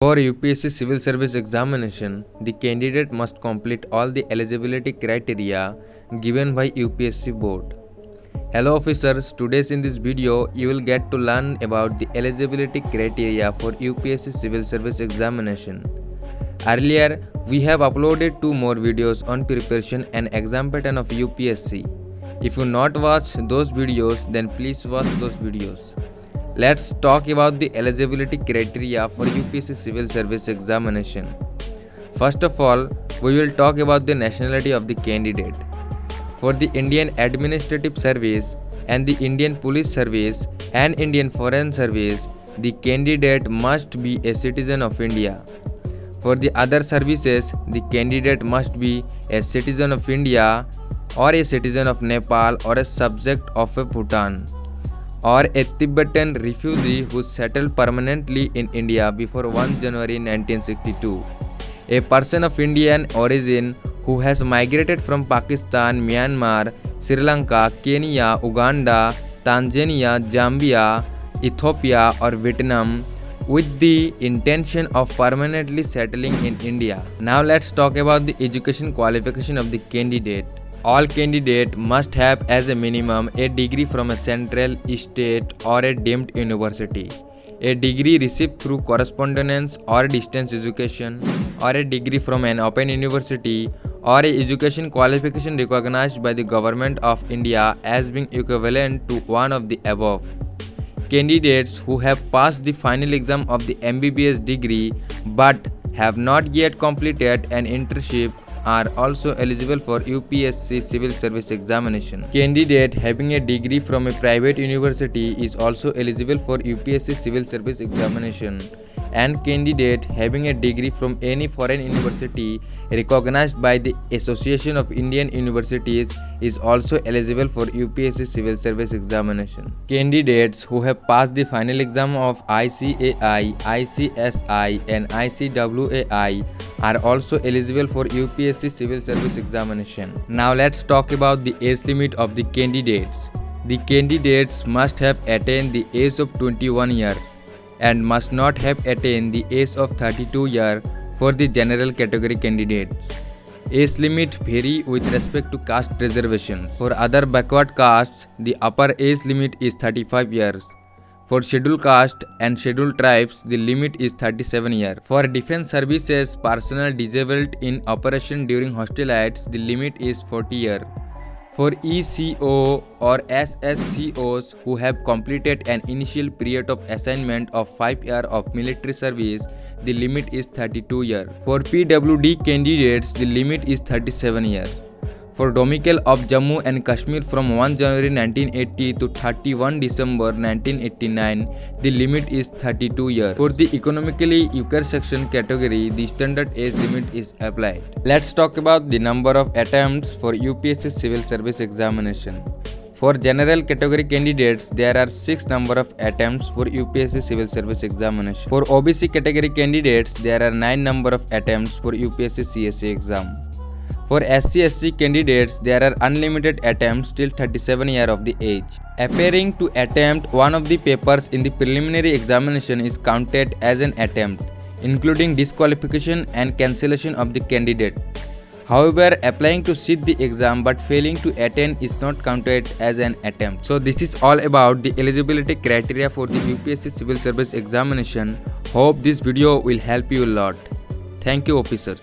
For UPSC Civil Service Examination, the candidate must complete all the eligibility criteria given by UPSC board. Hello officers, today in this video you will get to learn about the eligibility criteria for UPSC Civil Service Examination. Earlier, we have uploaded 2 more videos on preparation and exam pattern of UPSC. If you not watch those videos, then please watch those videos. Let's talk about the eligibility criteria for UPSC Civil Service Examination. First of all, we will talk about the nationality of the candidate. For the Indian Administrative Service and the Indian Police Service and Indian Foreign Service, the candidate must be a citizen of India. For the other services, the candidate must be a citizen of India or a citizen of Nepal or a subject of a Bhutan, or a Tibetan refugee who settled permanently in India before 1 January 1962. A person of Indian origin who has migrated from Pakistan, Myanmar, Sri Lanka, Kenya, Uganda, Tanzania, Zambia, Ethiopia or Vietnam with the intention of permanently settling in India. Now let's talk about the education qualification of the candidate. All candidates must have as a minimum a degree from a central, state or a deemed university, a degree received through correspondence or distance education, or a degree from an open university, or a education qualification recognized by the Government of India as being equivalent to one of the above. Candidates who have passed the final exam of the MBBS degree but have not yet completed an internship are also eligible for UPSC Civil Service Examination. Candidate having a degree from a private university is also eligible for UPSC Civil Service Examination, and candidate having a degree from any foreign university recognized by the Association of Indian Universities is also eligible for UPSC Civil Service Examination. Candidates who have passed the final exam of ICAI, ICSI and ICWAI are also eligible for UPSC Civil Service Examination. Now let's talk about the age limit of the candidates. The candidates must have attained the age of 21 years and must not have attained the age of 32 years for the general category candidates. Age limit vary with respect to caste reservation. For other backward castes, the upper age limit is 35 years. For scheduled caste and scheduled tribes, the limit is 37 years. For defense services personnel disabled in operation during hostilities, the limit is 40 years. For ECO or SSCOs who have completed an initial period of assignment of 5 years of military service, the limit is 32 years. For PWD candidates, the limit is 37 years. For domicile of Jammu and Kashmir from 1 January 1980 to 31 December 1989, the limit is 32 years. For the economically weaker section category, the standard age limit is applied. Let's talk about the number of attempts for UPSC Civil Service Examination. For general category candidates, there are 6 number of attempts for UPSC Civil Service Examination. For OBC category candidates, there are 9 number of attempts for UPSC CSE exam. For SC/ST candidates, there are unlimited attempts till 37 years of the age. Appearing to attempt one of the papers in the preliminary examination is counted as an attempt, including disqualification and cancellation of the candidate. However, applying to sit the exam but failing to attend is not counted as an attempt. So this is all about the eligibility criteria for the UPSC Civil Service Examination. Hope this video will help you a lot. Thank you officers.